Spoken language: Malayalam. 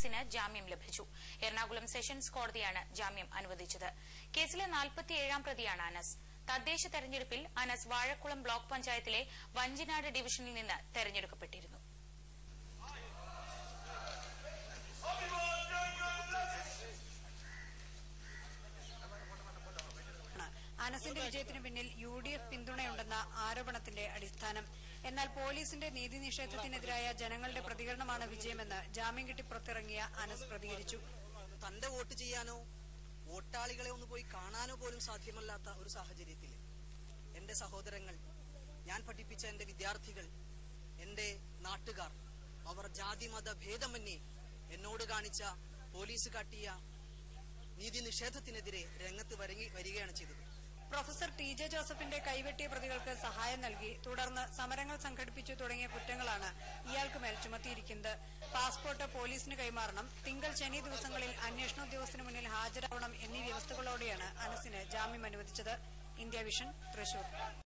അനസിന് ജാമ്യം ലഭിച്ചു. എറണാകുളം സെഷൻസ് കോടതിയാണ് ജാമ്യം അനുവദിച്ചത്. കേസിലെ 47ാം പ്രതിയാണ് അനസ്. തദ്ദേശ തെരഞ്ഞെടുപ്പിൽ അനസ് വാഴക്കുളം ബ്ലോക്ക് പഞ്ചായത്തിലെ വഞ്ചിനാട് ഡിവിഷനിൽ നിന്ന് തെരഞ്ഞെടുക്കപ്പെട്ടിരുന്നു. അനസിന്റെ വിജയത്തിന് പിന്നിൽ UDF പിന്തുണയുണ്ടെന്ന ആരോപണത്തിന്റെ അടിസ്ഥാനം. എന്നാൽ പോലീസിന്റെ നീതി നിഷേധത്തിനെതിരായ ജനങ്ങളുടെ പ്രതികരണമാണ് വിജയമെന്ന് ജാമ്യം കിട്ടി പുറത്തിറങ്ങിയ അനസ് പ്രതികരിച്ചു. തന്റെ വോട്ട് ചെയ്യാനോ വോട്ടാളികളെ ഒന്ന് പോയി കാണാനോ പോലും സാധ്യമല്ലാത്ത ഒരു സാഹചര്യത്തിൽ എന്റെ സഹോദരങ്ങൾ, ഞാൻ പഠിപ്പിച്ച എന്റെ വിദ്യാർത്ഥികൾ, എന്റെ നാട്ടുകാർ, അവർ ജാതി മത ഭേദമന്യേ എന്നോട് കാണിച്ച പോലീസ് കാട്ടിയ നീതി നിഷേധത്തിനെതിരെ രംഗത്ത് വരികയാണ് ചെയ്തത്. പ്രൊഫസർ TJ ജോസഫിന്റെ കൈവെട്ടിയ പ്രതികൾക്ക് സഹായം നൽകി, തുടർന്ന് സമരങ്ങൾ സംഘടിപ്പിച്ചു തുടങ്ങിയ കുറ്റങ്ങളാണ് ഇയാൾക്ക് മേൽ ചുമത്തിയിരിക്കുന്നത്. പാസ്പോർട്ട് പോലീസിന് കൈമാറണം, തിങ്കൾ ശനി ദിവസങ്ങളിൽ അന്വേഷണോദ്യോഗസ്ഥന് മുന്നിൽ ഹാജരാവണം എന്നീ വ്യവസ്ഥകളോടെയാണ് അനസിന് ജാമ്യം അനുവദിച്ചത്. India vision, Thrissur.